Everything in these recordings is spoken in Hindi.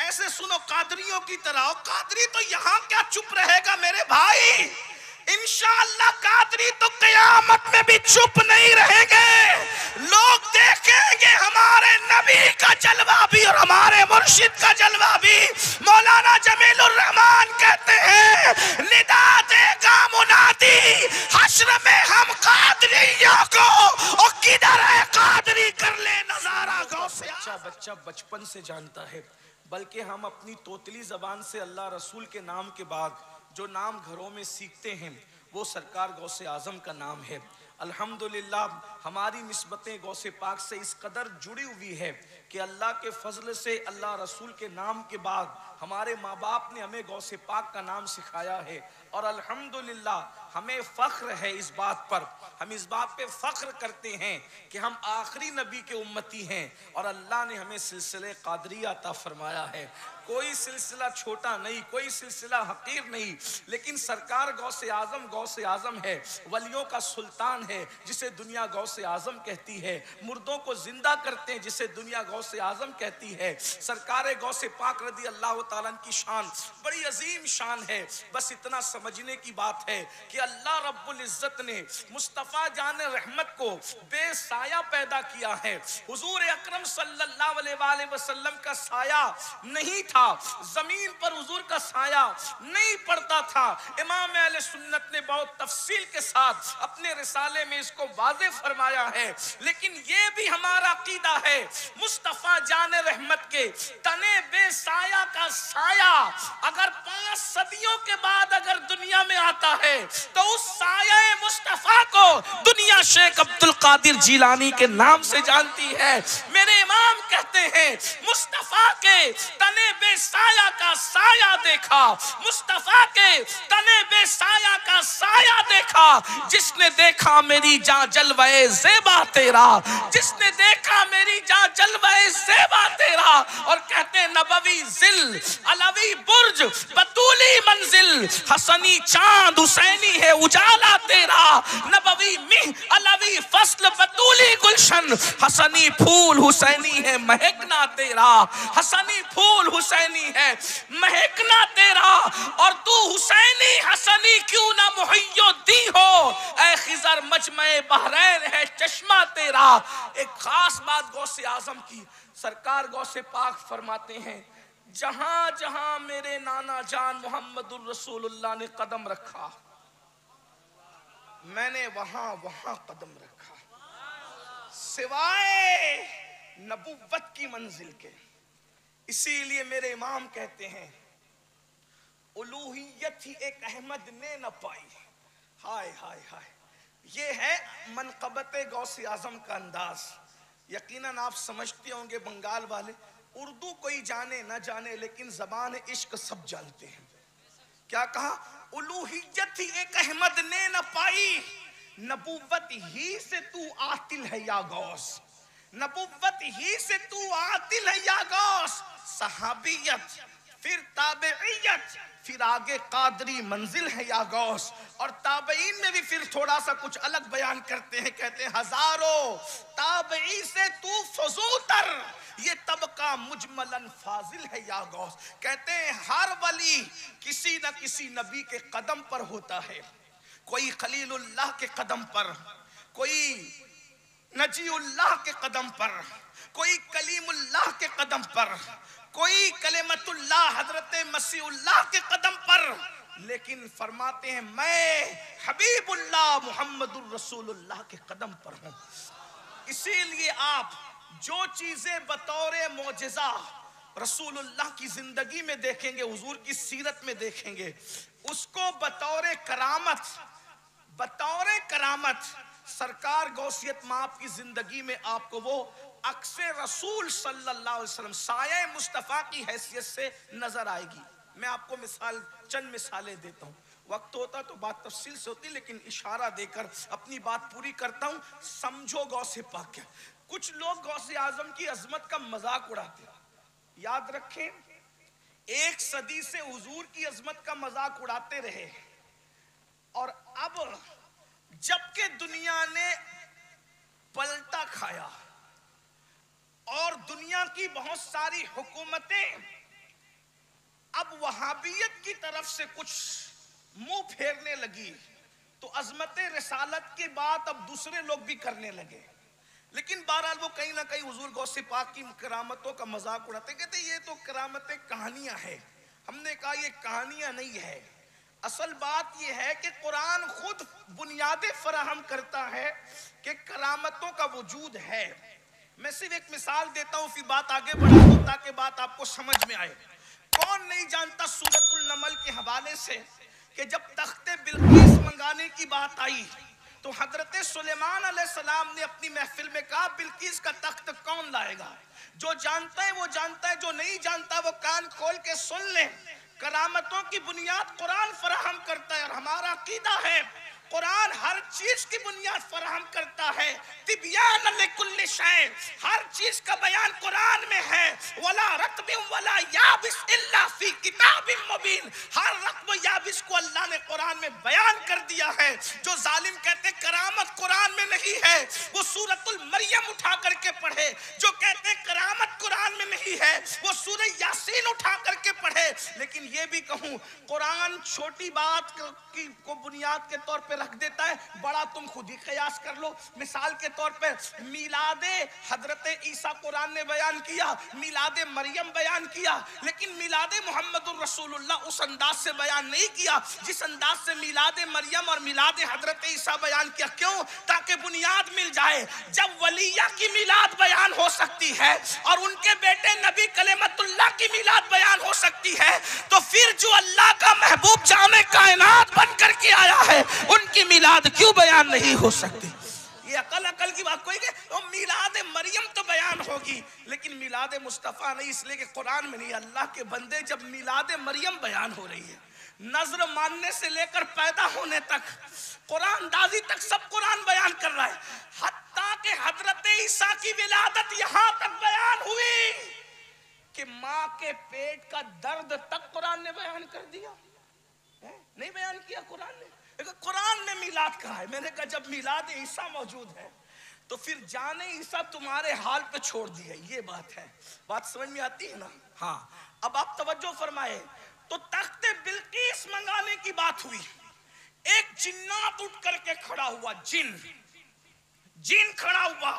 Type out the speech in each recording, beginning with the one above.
ऐसे सुनो कादरियों की तरह। कादरी तो यहां क्या चुप रहेगा मेरे भाई, इंशाअल्लाह कादरी तो क़यामत में भी चुप नहीं रहेंगे। लोग देखेंगे हमारे नबी का जलवा भी और हमारे मुर्शिद का जलवा भी। मौलाना जमीलुर रहमान कहते हैं, निदा देगा मुनादी हश्र में हम कादरियों को, और किधर है कादरी कर ले नजारा गौसे। बच्चा बचपन से जानता है, बल्कि हम अपनी तोतली जबान से अल्लाह रसूल के नाम के बाद जो नाम घरों में सीखते हैं वो सरकार गौसे आजम का नाम है। अल्हम्दुलिल्लाह हमारी निस्बतें गौसे पाक से इस कदर जुड़ी हुई है कि अल्लाह के फजल से अल्लाह रसूल के नाम के बाद हमारे माँ बाप ने हमें गौसे पाक का नाम सिखाया है। और अल्हम्दुलिल्लाह हमें फ़ख्र है इस बात पर, हम इस बात पे फ़ख्र करते हैं कि हम आखिरी नबी के उम्मती हैं और अल्लाह ने हमें सिलसिले क़ादरिया अता फरमाया है। कोई सिलसिला छोटा नहीं, कोई सिलसिला हकीर नहीं, लेकिन सरकार गौसे आजम है, वलियों का सुल्तान है जिसे दुनिया गौसे आजम कहती है। मुर्दों को जिंदा करते हैं जिसे दुनिया गौसे आजम कहती है। सरकार गौसे पाक रदी अल्लाह ताला की शान बड़ी अजीम शान है। बस इतना समझने की बात है कि अल्लाह रब्बुल इज्जत ने मुस्तफ़ा जान रहमत को बेसाया पैदा किया है। हुजूर अकरम सल्लल्लाहु अलैहि वसल्लम का साया नहीं था, जमीन पर हुजूर का साया नहीं पड़ता था। इमाम अहले सुन्नत ने बहुत तफसील के साथ अपने रिसाले में इसको वाज़ेह फरमाया है। लेकिन ये भी हमारा अकीदा है, मुस्तफ़ा जान रहमत के तने बेसाया का साया अगर 5 सदियों के बाद अगर दुनिया में आता है तो उस साया मुस्तफ़ा को दुनिया शेख अब्दुल कादिर जिलानी के नाम से जानती है। मेरे इमाम कहते हैं, मुस्तफ़ा के तने बेसाया का साया देखा, मुस्तफ़ा के तने बेसाया का साया देखा, जिसने देखा मेरी जान जलवाए ज़ेबा तेरा, जिसने देखा मेरी जान जलवाए ज़ेबा तेरा। और कहते हैं नबवी जिल अलवी बुर्ज बतूली मंजिल, हसनी चांद हुसैनी है उजाला तेरा। नबवी मिह अलवी फसल बतूली गुलशन, हसनी फूल हुसैनी है महकना तेरा, हसनी फूल हुसैनी है महकना तेरा। और तू हुसैनी हसनी क्यों ना मुहय्युद्दी हो, ऐ खिजर मजमे बहरैन है चश्मा तेरा। एक खास बात गौसे आजम की, सरकार गौसे पाक फरमाते हैं, जहां जहां मेरे नाना जान मोहम्मदुर रसूलुल्लाह ने कदम रखा, मैंने वहां वहां कदम रखा, सिवाय नबुव्वत की मंजिल के। इसीलिए मेरे इमाम कहते हैं, उलूहियत ही एक अहमद ने न पाई। हाय हाय हाय, ये है मनक़बत गौसे आजम का अंदाज। यकीनन आप समझते होंगे बंगाल वाले, उर्दू कोई जाने न जाने लेकिन जबान इश्क सब जानते हैं। क्या कहा? उलूहियत ही एक अहमद ने न पाई, नबुव्वत ही से तू आतिल है या गौस, नबुव्वत ही से तू आतिल है या गौस। सहाबियत फिर ताबेइयत फिर आगे कादरी मंजिल है या गौस। और ताबईन में भी फिर थोड़ा सा कुछ अलग बयान करते हैं, कहते हैं हजारों ताबई से तू फजूतर, ये तबका मुजमलन फाजिल है या गौस। कहते हैं हर वली किसी न किसी नबी के कदम पर होता है, कोई खलीलुल्लाह के कदम पर, कोई नजीउल्लाह के कदम पर, कोई कलीमुल्लाह के कदम पर, कोई कलेमतुल्लाह हजरत मसीहुल्लाह के कदम पर। लेकिन फरमाते हैं मैं हबीबुल्लाह मुहम्मदुर रसूलुल्लाह के कदम पर हूं। इसीलिए आप जो चीजें बतौरे मौजिज़ा रसूलुल्लाह की जिंदगी में देखेंगे, हुजूर की सीरत में देखेंगे, उसको बतौरे करामत सरकार गौसियत माप की जिंदगी में आपको वो अक्से रसूल सल्लल्लाहु अलैहि वसल्लम साये मुस्तफ़ा की हैसियत से नजर आएगी। मैं आपको चंद मिसालें देता हूँ, वक्त होता तो बात तफसील से होती, लेकिन इशारा देकर अपनी बात पूरी करता हूँ। समझो गौसे पाक क्या। कुछ लोग गौसे आजम की अजमत का मजाक उड़ाते हैं। याद रखें, 1 सदी से हुजूर की अजमत का मजाक उड़ाते रहे, और अब जबकि दुनिया ने पलटा खाया और दुनिया की बहुत सारी हुकूमतें जब वहाबियत की तरफ से कुछ मुंह फेरने लगी तो अजमत रिसालत की बात अब दूसरे लोग भी करने लगे। लेकिन बहरहाल वो कहीं ना कहीं हुजूर गौसे पाक की करामतों का मजाक उड़ाते, कहते ये तो करामतें कहानियां हैं। हमने कहा ये कहानियां नहीं है, असल बात ये है कि कुरान खुद बुनियादें फराहम करता है कि करामतों का वजूद है। मैं सिर्फ एक मिसाल देता हूं, फिर बात आगे बढ़ा दूं ताकि बात आपको समझ में आए। कौन नहीं जानता सूरतुल नमल के हवाले से कि जब तख्ते बिल्किस मंगाने की बात आई तो हजरत सुलेमान अलैहिस्सलाम ने अपनी महफिल में कहा बिल्किस का तख्त कौन लाएगा? जो जानता है वो जानता है, जो नहीं जानता वो कान खोल के सुन ले। करामतों की बुनियाद कुरान फराहम करता है और हमारा अकीदा है कुरान हर चीज की बुनियाद फराहम करता है। तिबियान लिकुल्लि शै, हर चीज का बयान कुरान में है। वला रत्बिन वला याबिस इल्ला फी किताबिन मुबीन, हर रत्ब याबिस को अल्लाह ने कुरान में बयान कर दिया है। जो जालिम कहते करामत कुरान में नहीं है वो सूरतुल मरियम उठा करके पढ़े, जो कहते करामत कुरान में नहीं है वो सूरह यासीन उठा करके पढ़े। लेकिन ये भी कहूं कुरान छोटी बात को बुनियाद के तौर पे रख देता है, बड़ा तुम खुद ही कयास कर लो। मिसाल के तौर पे मिलादे हजरत ईसा कुरान ने बयान किया, मिलादे मरियम बयान किया, लेकिन मिलादे मोहम्मदुर रसूलुल्लाह उस अंदाज से बयान नहीं किया जिस अंदाज से मिलादे मरियम और मिलादे हजरत ईसा बयान किया। क्यों? ताकि बुनियाद मिल जाए। जब वलिया की मिलाद बयान हो सकती है और उनके बेटे नबी कलेमतुल्लाह की मिलाद बयान हो सकती है तो फिर जो अल्लाह का महबूब जामे कायनात बन करके आया है उनकी मिलाद क्यों बयान नहीं हो सकती? ये अकल की बात कोई तो मिलाद मरियम तो बयान होगी लेकिन मिलाद मुस्तफ़ा नहीं, इसलिए कि कुरान में नहीं। अल्लाह के बंदे जब मिलाद मरियम बयान हो रही है, नजर मानने से लेकर पैदा होने तक, कुरान दाजी तक सब कुरान बयान कर रहा है। हत्ता के हजरत ईसा की विलादत यहां तक बयान हुई कि माँ के पेट का दर्द तक कुरान ने बयान कर दिया। नहीं बयान किया कुरान ने? कुरान ने मिलाद कहा है। मैंने कहा जब मिलाद ईसा मौजूद है तो फिर जाने ईसा तुम्हारे हाल पे छोड़ दिया। ये बात है, बात समझ में आती है ना? हाँ, अब आप तवज्जो फरमाए। तो तख्ते बिल्किस मंगाने की बात हुई, एक जिन्नात उठ करके खड़ा हुआ, जिन खड़ा हुआ,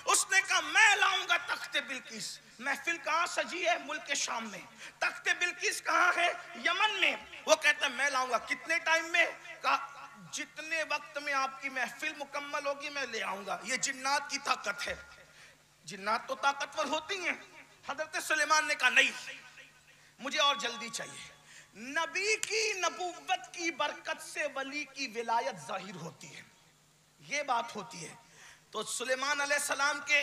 उसने कहा मैं लाऊंगा तख्ते बिल्किस। महफिल कहां सजी है? मुल्क शाम में। तख्ते बिल्किस कहां है? यमन में। वो कहता है मैं लाऊंगा। कितने टाइम में? कहा जितने वक्त में आपकी महफिल मुकम्मल होगी मैं ले आऊंगा। ये जिन्नात की ताकत है। जिन्नात तो ताकतवर होती हैं। हजरत सुलेमान ने कहा नहीं, मुझे और जल्दी चाहिए। नबी की नबूवत की बरकत से वली की विलायत जाहिर होती है, ये बात होती है। तो सुलेमान अलैहिस्सलाम के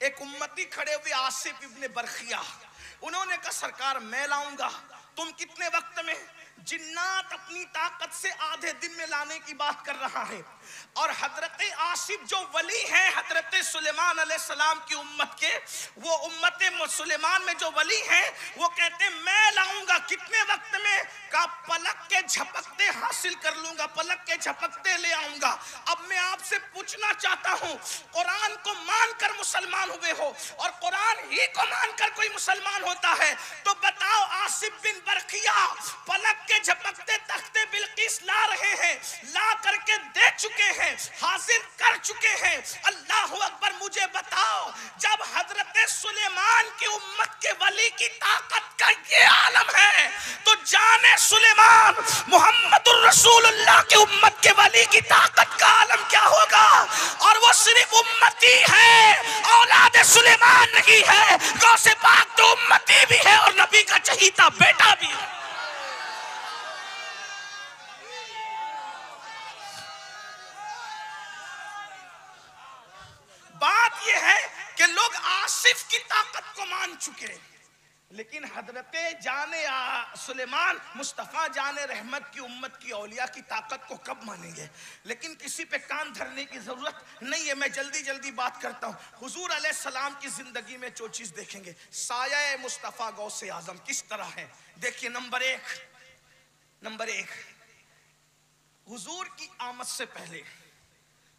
एक उम्मती खड़े हुए आसिफ इब्ने बरखिया, उन्होंने कहा सरकार मैं लाऊंगा। तुम कितने वक्त में? जिन्नात अपनी ताकत से आधे दिन में लाने की बात कर रहा है। और हजरत आसिफ जो वली हैं हजरत सुलेमान अलैहिस्सलाम की उम्मत के, वो उम्मत सुलेमान में जो वली हैं वो कहते हैं मैं लाऊंगा। कितने वक्त में? का पलक के झपकते हासिल कर लूंगा, पलक के झपकते ले आऊंगा। अब मैं आपसे पूछना चाहता हूं, कुरान को मानकर मुसलमान हुए हो और कुरान ही को मानकर कोई मुसलमान होता है तो बताओ आसिफ बिन बरखिया पलक के झपकते तख्ते बिल्किस ला रहे हैं, ला करके दे चुके हैं, हासिल कर चुके हैं। अल्लाह अकबर। मुझे बताओ जब हजरत सुलेमान की उम्मत के वली की ताकत का ये आलम है तो जाने सुलेमान मोहम्मदुर रसूलुल्लाह की उम्मत के वली की ताकत का आलम क्या होगा? और वो सिर्फ उम्मती है, औलाद सुलेमान नहीं है, गौसे पाक तो उम्मती भी है और नबी का चहीता बेटा भी है। बात यह है कि लोग आसिफ की ताकत को मान चुके, लेकिन हजरत जाने सुलेमान मुस्तफ़ा जाने रहमत की उम्मत की औलिया की ताकत को कब मानेंगे? लेकिन किसी पे कान धरने की जरूरत नहीं है। मैं जल्दी जल्दी बात करता हूँ। हुजूर अलैहिस्सलाम की जिंदगी में जो चीज देखेंगे, साया मुस्तफ़ा गौसे आजम किस तरह है देखिए। नंबर एक, हुजूर की आमद से पहले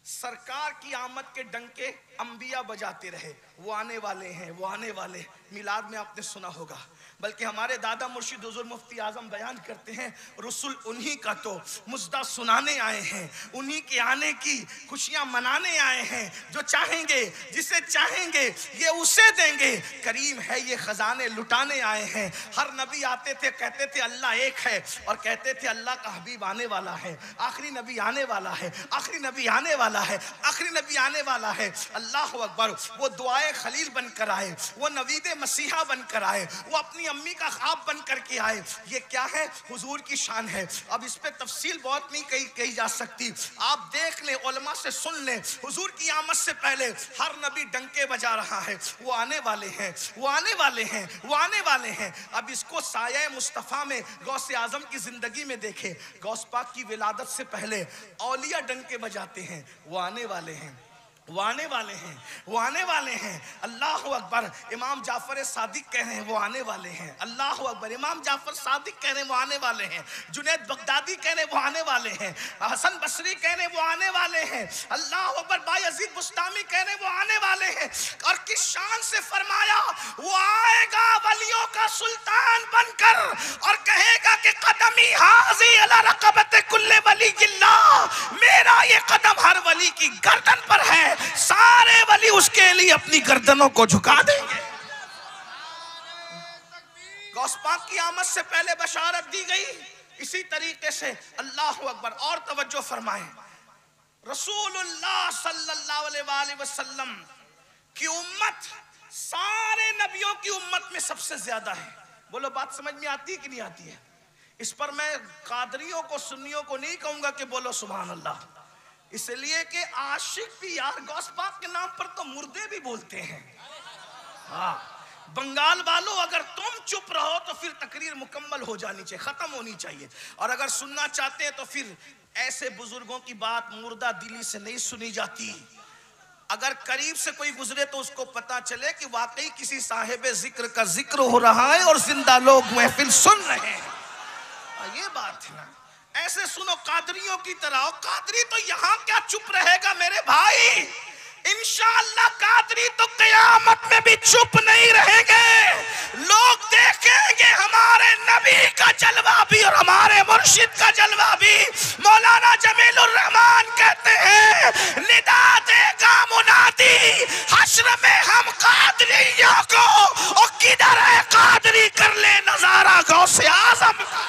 सरकार की आमद के डंके अंबिया बजाते रहे, वो आने वाले हैं, वो आने वाले। मिलाद में आपने सुना होगा बल्कि हमारे दादा मुर्शिद हुजूर मुफ्ती आजम बयान करते हैं, रसूल उन्हीं का तो मुजदा सुनाने आए हैं, उन्हीं के आने की खुशियां मनाने आए हैं। जो चाहेंगे, जिसे चाहेंगे ये उसे देंगे। करीम है ये खजाने लुटाने आए हैं। हर नबी आते थे, कहते थे अल्लाह एक है, और कहते थे अल्लाह का हबीब आने वाला है, आखिरी नबी आने वाला है, आखिरी नबी आने वाला है, आखिरी नबी आने वाला है। अल्लाह अकबर। वो दुआए खलील बनकर आए, वो नवीदे मसीहा बनकर आए, वो अपनी अम्मी का ख्वाब बन करके आए। ये क्या है? हुजूर की शान है। अब इस पे तफसील बहुत नहीं कही जा सकती, आप देख लें, उलमा से सुन लें। हुजूर की आमद से पहले हर नबी डंके बजा रहा है, वो आने वाले हैं, वो आने वाले हैं, वो आने वाले हैं। अब इसको साया मुस्तफ़ा में गौसे आजम की जिंदगी में देखें। गौस पाक की विलादत से पहले औलिया डंके बजाते हैं, वो आने वाले हैं, वो आने वाले हैं, वो आने वाले हैं। अल्लाह अकबर। इमाम जाफर सादिक कह रहे हैं वो आने वाले हैं। अल्लाह अकबर। इमाम जाफर सादिक कह रहे हैं वो आने वाले हैं। जुनैद बगदादी कह रहे हैं वो आने वाले हैं। हसन बसरी कह रहे हैं वो आने वाले हैं। अल्लाह अकबर। बायजीद बुस्तामी कह रहे हैं वो आने वाले हैं। और किस शान से फरमाया, वो आएगा वलियों का सुल्तान बनकर और कहेगा कि कदमी हाजी अला रक़बत कुल्ले वली गिल्लाह, मेरा ये कदम हर वली की गर्दन पर है। सारे वली उसके लिए अपनी गर्दनों को झुका देंगे। गौस पाक की आमद से पहले बशारत दी गई। इसी तरीके से अल्लाह अकबर। और तवज्जो फरमाएं, रसूलुल्लाह सल्लल्लाहु अलैहि वसल्लम की उम्मत सारे नबियों की उम्मत में सबसे ज्यादा है। बोलो बात समझ में आती है कि नहीं आती है? इस पर मैं कादरियों को, सुन्नियों को नहीं कहूंगा कि बोलो सुभान अल्लाह, इसलिए कि आशिक भी यार गौस पाक के नाम पर तो मुर्दे भी बोलते हैं। हाँ, बंगाल वालों, अगर तुम चुप रहो तो फिर तकरीर मुकम्मल हो जानी चाहिए, खत्म होनी चाहिए। और अगर सुनना चाहते हैं तो फिर ऐसे बुजुर्गों की बात मुर्दा दिली से नहीं सुनी जाती। अगर करीब से कोई गुजरे तो उसको पता चले कि वाकई किसी साहिब जिक्र का जिक्र हो रहा है और जिंदा लोग महफिल सुन रहे हैं। ये बात है ना। ऐसे सुनो कादरियों की तरह। कादरी तो यहां क्या चुप रहेगा मेरे भाई, इंशाअल्लाह कादरी तो क़यामत में भी चुप नहीं रहेंगे। लोग देखेंगे हमारे नबी का जलवा भी और हमारे मुर्शिद का जलवा भी। मौलाना जमीलुर रहमान कहते हैं, निदा देगा मुनादी हश्र में हम कादरियों को, और किधर है कादरी, कर ले नजारा गौसे आजम का।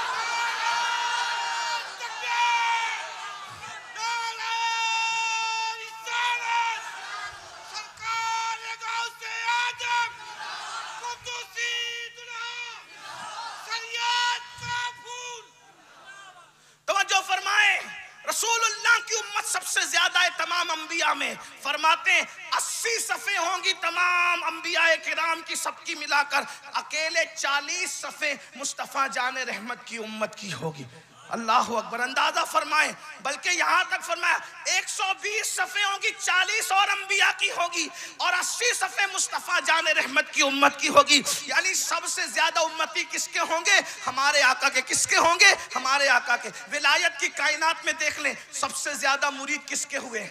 रसूलुल्लाह की उम्मत सबसे ज्यादा है तमाम अंबिया में। फरमाते हैं 80 सफ़े होंगी तमाम अंबिया किराम की, सबकी मिलाकर अकेले 40 सफ़े मुस्तफ़ा जाने रहमत की उम्मत की होगी। अल्लाह अकबर। अंदाजा फरमाएं, बल्कि यहां तक फरमाया 120 सफ़े होंगी, 40 और अंबिया की होगी, और 80 सफ़े मुस्तफ़ा जाने रहमत की उम्मत की होगी। यानी सबसे ज्यादा उम्मती किसके होंगे? हमारे आका के। किसके होंगे? हमारे आका के। विलायत की कायनात में देख लें, सबसे ज्यादा मुरीद किसके हुए?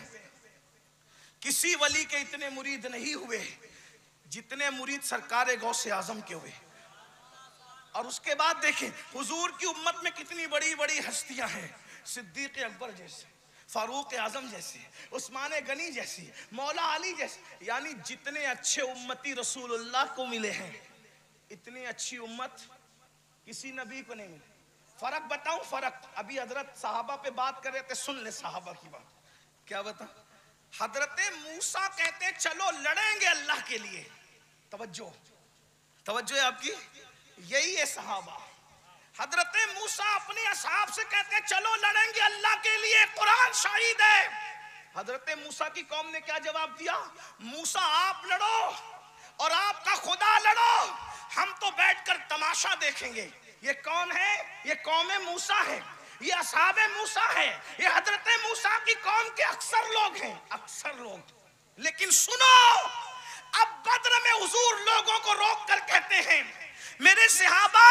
किसी वली के इतने मुरीद नहीं हुए जितने मुरीद सरकार गौसे आजम के हुए। और उसके बाद देखें हुजूर की उम्मत में कितनी बड़ी बड़ी हस्तियां हैं। सिद्दीक अकबर जैसे, फारूक आजम जैसे, उस्मान गनी जैसी, मौला अली जैसे। यानी जितने अच्छे उम्मती रसूलुल्लाह को मिले हैं, इतनी अच्छी उम्मत किसी नबी को नहीं मिली। फर्क बताऊं? फर्क अभी हजरत साहबा पे बात कर रहे थे, सुन ले साहबा की बात। क्या बता? हजरत मूसा कहते चलो लड़ेंगे अल्लाह के लिए। तवज्जो, तवज्जो है आपकी। यही है सहाबा। हजरत मूसा अपने असहाब से कहते चलो लड़ेंगे अल्लाह के लिए, कुरान शाहिद है। हजरत मूसा की कौम ने क्या जवाब दिया? मूसा आप लड़ो और आपका खुदा लड़ो, हम तो बैठकर तमाशा देखेंगे। ये कौन है? ये कौम मूसा है, ये असहाब मूसा है, ये हजरत मूसा की कौम के अक्सर लोग हैं, अक्सर लोग। लेकिन सुनो, अब बद्र में हुजूर लोगों को रोक कर कहते हैं, मेरे सहाबा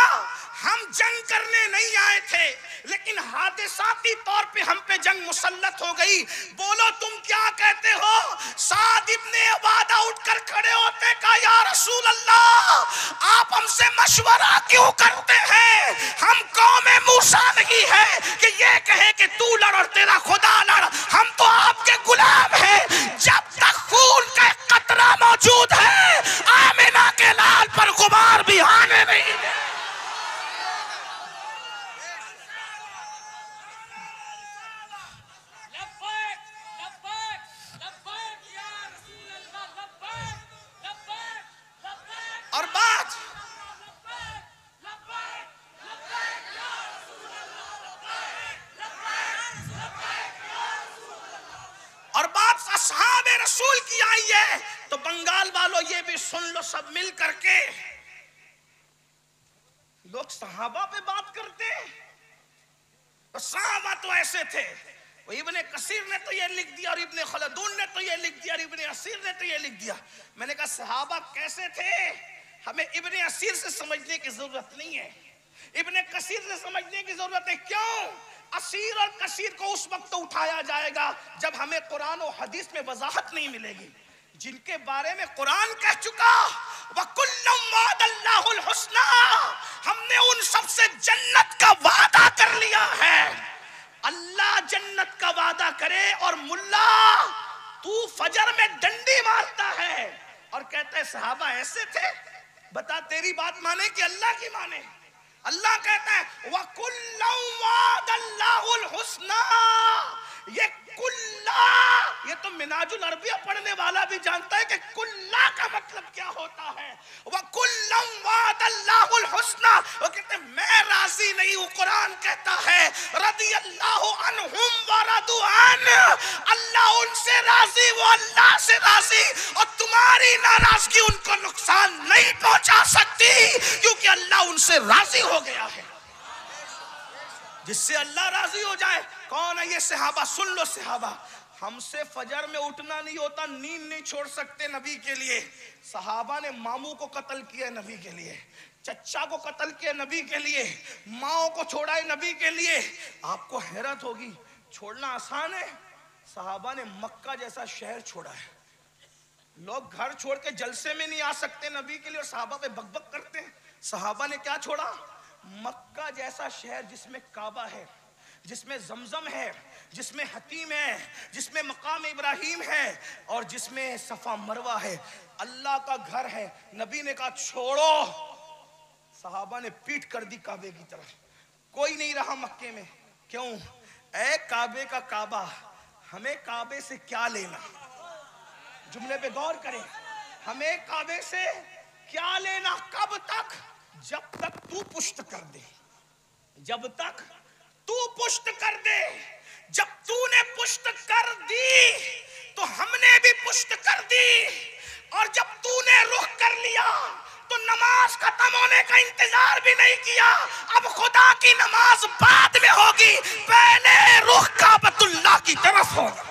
हम जंग करने नहीं आए थे, लेकिन हादिसाती तौर पे हम पे जंग मुसल्लत हो गई। बोलो तुम क्या कहते हो? साद इब्ने उबादा उठकर खड़े होते, कहा या रसूल अल्लाह, आप हमसे मशवरा क्यों करते हैं? हम कौम मूसा नहीं है कि ये कहे कि तू लड़ और तेरा खुदा लड़। हम तो आपके गुलाम हैं। जब तक खून का कतरा मौजूद है, आमिना के लाल पर गुबार भी आने नहीं दे। और बात असहाबे रसूल की आई है, तो बंगाल वालों ये भी सुन लो सब मिल करके। लोग सहाबा पे बात करते, तो सहाबा तो ऐसे थे। इब्ने कसीर ने तो ये लिख दिया और इब्ने खलदून ने तो ये लिख दिया और इब्ने असीर ने तो ये लिख दिया। मैंने कहा सहाबा कैसे थे, हमें इब्ने असीर से समझने की जरूरत नहीं है, इब्ने कसीर से समझने की जरूरत है। क्यों? असीर और कसीर को उस वक्त तो उठाया जाएगा जब हमें कुरान और हदीस में वजाहत नहीं मिलेगी। जिनके बारे में कुरान कह चुका वकुल्लुम वादल्लाहुल हुस्ना, हमने उन सबसे जन्नत का वादा कर लिया है। अल्लाह जन्नत का वादा करे और मुल्ला तू फजर में डंडी मारता है और कहता है सहाबा ऐसे थे। बता तेरी बात माने कि अल्लाह की माने? अल्लाह कहता है वकुल्लुम वादल्लाहुल हुस्ना। ये कुल्ला, ये तो मिनाजुल अरबिया पढ़ने वाला भी जानता है कि कुल्ला का मतलब क्या होता है। वकुल्लुम वादल्लाहुल हुस्ना, वो कहते हैं मैं राजी नहीं हूं। कुरान कहता है रदियल्लाहु अन्हुम व रदू अन, अल्लाह उनसे राजी, वो अल्लाह से राजी, और तुम्हारी नाराजगी उनको नुकसान नहीं पहुंचा सकती, क्योंकि अल्लाह उनसे राजी हो गया है। जिससे अल्लाह राजी हो जाए कौन है? ये सहाबा। सुन लो सहाबा, हमसे फजर में उठना नहीं होता, नींद नहीं छोड़ सकते नबी के लिए। सहाबा ने मामू को कत्ल किया नबी के लिए, चच्चा को कत्ल किया नबी के लिए, माओ को छोड़ा है नबी के लिए। आपको हैरत होगी, छोड़ना आसान है, सहाबा ने मक्का जैसा शहर छोड़ा है। लोग घर छोड़ के जलसे में नहीं आ सकते नबी के लिए और सहाबा पे बकबक करते हैं। सहाबा ने क्या छोड़ा? मक्का जैसा शहर जिसमें काबा है, जिसमें जमजम है, जिसमें हतीम है, जिसमें मकाम इब्राहिम है और जिसमें सफा मरवा है, अल्लाह का घर है। नबी ने कहा छोड़ो, सहाबा ने पीठ कर दी काबे की तरफ। कोई नहीं रहा मक्के में। क्यों? ऐ काबे का काबा, हमें काबे से क्या लेना? जुमले पे गौर करें, हमें काबे से क्या लेना? कब तक? जब तक तू पुष्ट कर दे, जब तक तू पुष्ट कर दे। जब तूने पुष्ट कर दी तो हमने भी पुष्ट कर दी, और जब तूने रुख कर लिया तो नमाज खत्म होने का इंतजार भी नहीं किया। अब खुदा की नमाज बाद में होगी, पहले रुख काबतुल्लाह की तरफ होगा।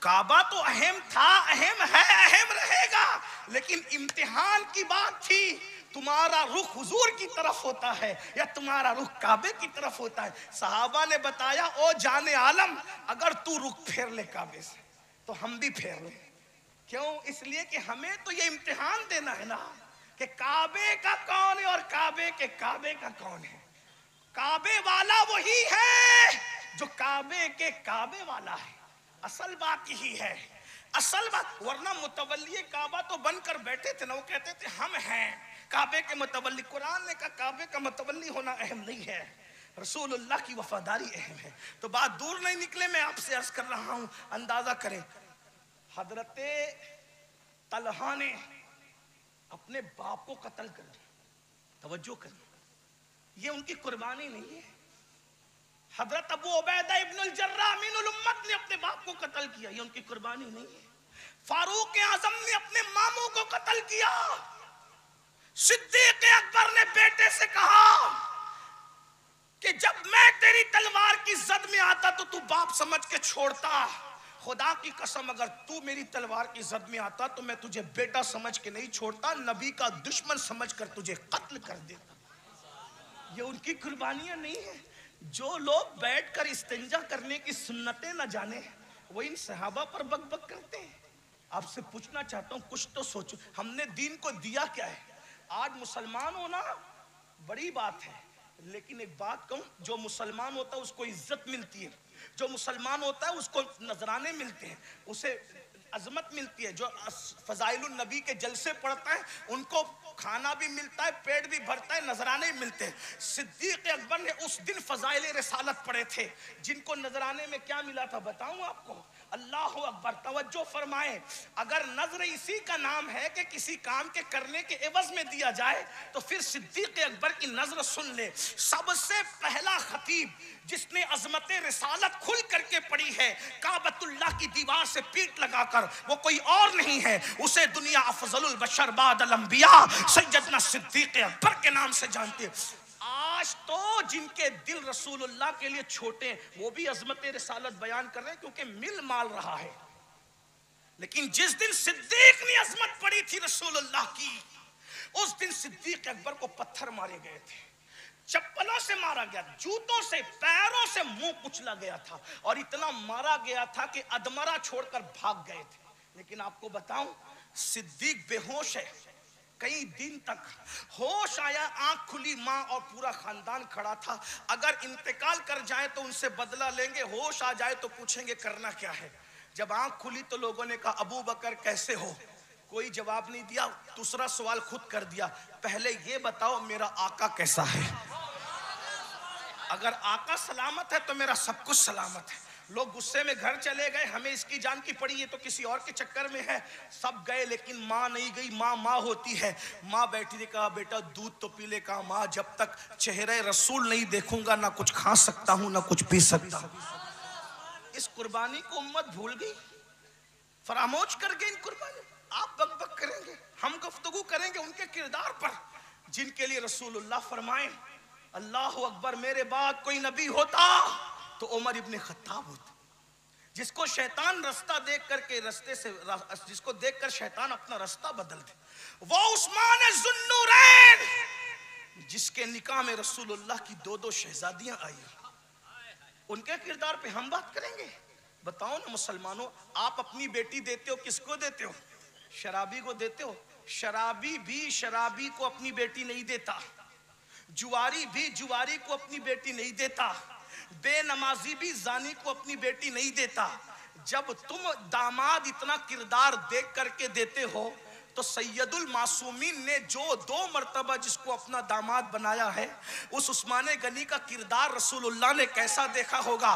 काबा तो अहम था, अहम है, अहम रहेगा, लेकिन इम्तिहान की बात थी। तुम्हारा रुख हुजूर की तरफ होता है या तुम्हारा रुख काबे की तरफ होता है? सहाबा ने बताया ओ जाने आलम, अगर तू रुख फेर ले काबे से तो हम भी फेर ले। क्यों? इसलिए कि हमें तो ये इम्तिहान देना है ना कि काबे का कौन है और काबे के काबे का कौन है। काबे वाला वही है जो काबे के काबे वाला है। असल बात यही है, असल बात। वरना मुतवल्ली काबा तो बनकर बैठे थे ना, वो कहते थे हम हैं काबे के मुतवल्ली। कुरान ने कहा काबे का मुतवल्ली होना अहम नहीं है, रसूलुल्लाह की वफादारी अहम है। तो बात दूर नहीं निकले, मैं आपसे अर्ज कर रहा हूं, अंदाजा करें। हजरते तलहा ने अपने बाप को कत्ल कर दिया। तवज्जो करें, ये उनकी कुर्बानी नहीं है। हजरत अबू उबैदा इब्नुल जर्राह अमीनुल उम्मत ने अपने बाप को कत्ल किया, ये उनकी कुर्बानी नहीं है। फारूक आजम ने अपने मामू को कत्ल किया। सिद्दीक अकबर ने बेटे से कहा कि जब मैं तेरी तलवार की जद में आता तो तू बाप समझ के छोड़ता, खुदा की कसम अगर तू मेरी तलवार की जद में आता तो मैं तुझे बेटा समझ के नहीं छोड़ता, नबी का दुश्मन समझ कर तुझे कत्ल कर देता। ये उनकी कुर्बानियां नहीं है। जो लोग बैठकर इस्तिंजा करने की सुन्नतें न जाने वो इन सहाबा पर बकबक करते हैं। आपसे पूछना चाहता हूं, कुछ तो सोचो, हमने दीन को दिया क्या है? आज मुसलमान होना बड़ी बात है, लेकिन एक बात कहूं, जो मुसलमान होता है उसको इज्जत मिलती है, जो मुसलमान होता है उसको नजराने मिलते हैं, उसे अजमत मिलती है। जो फजाइलुन नबी के जलसे पढ़ता है उनको खाना भी मिलता है, पेट भी भरता है, नजराने भी मिलते हैं। सिद्दीक अकबर ने उस दिन फजाइल रिसालत पढ़े थे, जिनको नजराने में क्या मिला था बताऊं आपको? अल्लाह अकबर, तवज्जो फरमाए। अगर नजर इसी का नाम है कि किसी काम के करने के एवज में दिया जाए तो फिर सिद्दीक अकबर की नजर सुन ले। सबसे पहला खतीब जिसने अजमत रिसालत खुल करके पढ़ी है काबतुल्लाह की दीवार से पीठ लगाकर, वो कोई और नहीं है, उसे दुनिया अफजलुल बशर बादल अंबिया सैयदना सिद्दीक अकबर के नाम से जानते हैं। आज तो जिनके दिल रसूलुल्लाह के लिए छोटे वो भी अजमत रिसालत बयान कर रहे हैं क्योंकि मिल माल रहा है। लेकिन जिस दिन सिद्दीक ने अजमत पड़ी थी रसूलुल्लाह की, उस दिन सिद्दीक अकबर को पत्थर मारे गए थे, चप्पलों से मारा गया, जूतों से, पैरों से मुंह कुचला गया था, और इतना मारा गया था कि अधमरा छोड़कर भाग गए थे। लेकिन आपको बताऊं, सिद्दीक बेहोश है, कई दिन तक होश आया, आंख खुली, माँ और पूरा खानदान खड़ा था। अगर इंतकाल कर जाए तो उनसे बदला लेंगे, होश आ जाए तो पूछेंगे करना क्या है। जब आंख खुली तो लोगों ने कहा अबू बकर कैसे हो? कोई जवाब नहीं दिया। दूसरा सवाल खुद कर दिया, पहले ये बताओ मेरा आका कैसा है? अगर आका सलामत है तो मेरा सब कुछ सलामत है। लोग गुस्से में घर चले गए, हमें इसकी जान की पड़ी, ये तो किसी और के चक्कर में है। सब गए लेकिन माँ नहीं गई। माँ माँ होती है। माँ बैठी ने कहा बेटा दूध तो पी ले। कहा माँ जब तक चेहरे रसूल नहीं देखूंगा ना कुछ खा सकता हूँ ना कुछ पी सकता हूँ। इस कुर्बानी को उम्मत भूल गई, फरामोश कर गई इन कुर्बानी। आप बकबक करेंगे, हम गुफ्तगू करेंगे उनके किरदार पर जिनके लिए रसूलुल्लाह फरमाए अल्लाह अकबर, मेरे बाद कोई नबी होता तो उमर इब्ने खत्ताब होता, जिसको शैतान रास्ता देख करके रास्ते से, जिसको देखकर शैतान अपना रास्ता बदल दे, वो उस्मान ज़ुन्नूरैन जिसके निकाह में रसूलुल्लाह की दो शहजादियां आई। उनके किरदार पे हम बात करेंगे। बताओ ना मुसलमानों, आप अपनी बेटी देते हो, किसको देते हो? शराबी को देते हो। शराबी भी शराबी को अपनी बेटी नहीं देता, जुआरी भी जुआरी को अपनी बेटी नहीं देता, बेनमाजी भी जानी को अपनी बेटी नहीं देता। जब तुम दामाद इतना किरदार देख करके देते हो तो सैयदुल मासूमीन ने जो 2 मर्तबा जिसको अपना दामाद बनाया है, उस उस्मान गनी का किरदार रसूलुल्लाह ने कैसा देखा होगा।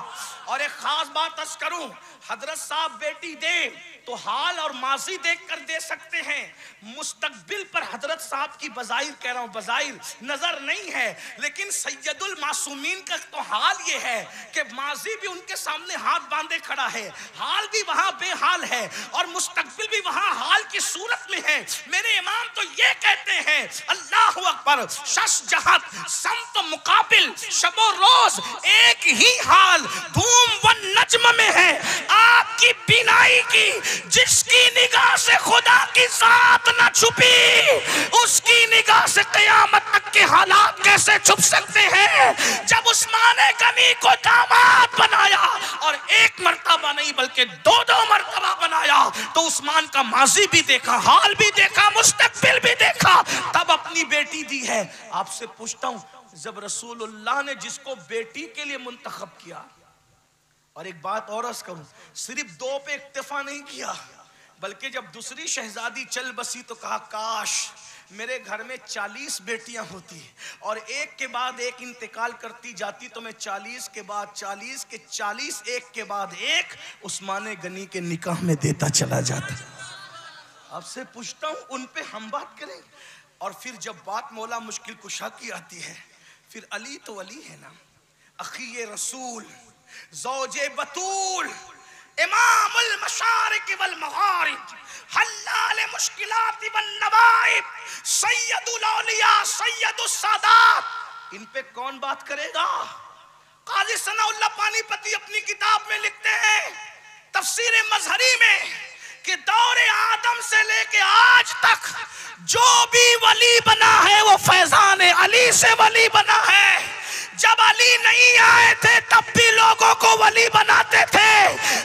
और एक खास बात अर्ज करूं, हजरत साहब बेटी दे तो हाल और माजी देख कर दे सकते हैं, मुस्तकबिल पर हजरत साहब की बजाइर कह रहा हूं, बजाइर नजर नहीं है, लेकिन सैयदुल मासूमीन का तो हाल ये है कि माजी भी उनके सामने हाथ बांधे खड़ा है, हाल भी वहां बेहाल है और मुस्तकबिल भी वहां हाल की सूरत में है। मेरे इमाम तो ये कहते हैं अल्लाह अकबर, शश जहत समत मुकाबिल शबो रोज एक ही हाल धूम व नज्म में है। आपकी बिनाई की जिसकी निगाह से खुदा की जात न छुपी, उसकी निगाह से क़यामत तक के हालात कैसे छुप सकते हैं? जब उस्मान गनी को दामाद बनाया और एक मर्तबा नहीं बल्कि 2 मर्तबा बनाया, तो उस्मान का माजी भी देखा, हाल भी देखा, मुस्तकबिल भी देखा, तब अपनी बेटी दी है। आपसे पूछता हूं, जब रसूलुल्लाह ने जिसको बेटी के लिए मुंतखब किया, और एक बात और अर्ज करूं, सिर्फ 2 पे इक्तिफा नहीं किया, बल्कि जब दूसरी शहजादी चल बसी तो कहा काश मेरे घर में 40 बेटियां होती और एक के बाद एक इंतकाल करती जाती तो मैं 40 के बाद 40 के 40 एक के बाद एक उस्मान गनी के निकाह में देता चला जाता। आपसे पूछता हूं, उन पे हम बात करें। और फिर जब बात मौला मुश्किल कुशा की आती है, फिर अली तो अली है ना, अखी रसूल, ज़ौजे बतूल, इमामुल मशारिक वल मगारिब, हल्लाल मुश्किलात वन नवाइब, सैयदुल औलिया सैयदुस सादात, इन पे कौन बात करेगा? काजी सनाउल्लाह पानीपती अपनी किताब में लिखते हैं तफसीर मजहरी में कि दौरे आदम से लेके आज तक जो भी वली बना है वो फैजान अली से वली बना है। जब अली नहीं आए थे तब भी लोगों को वली बनाते थे।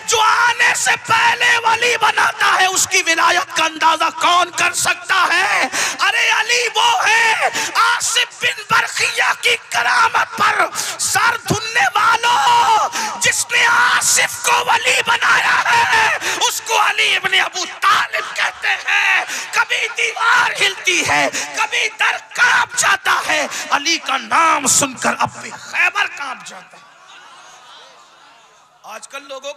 जो आने से पहले वली बनाता है उसकी विलायत का अंदाजा कौन कर सकता है? अरे अली वो है आसिफ बिन बरखिया की करामत पर सर धुनने वालों, जिसने आसिफ को वली बनाया है उसको अली इब्ने अबू तालिब कहते हैं। कभी दीवार हिलती है, कभी दर कांप जाता है, अली का नाम सुनकर अब भी खैबर कांप जाता है। आजकल लोगों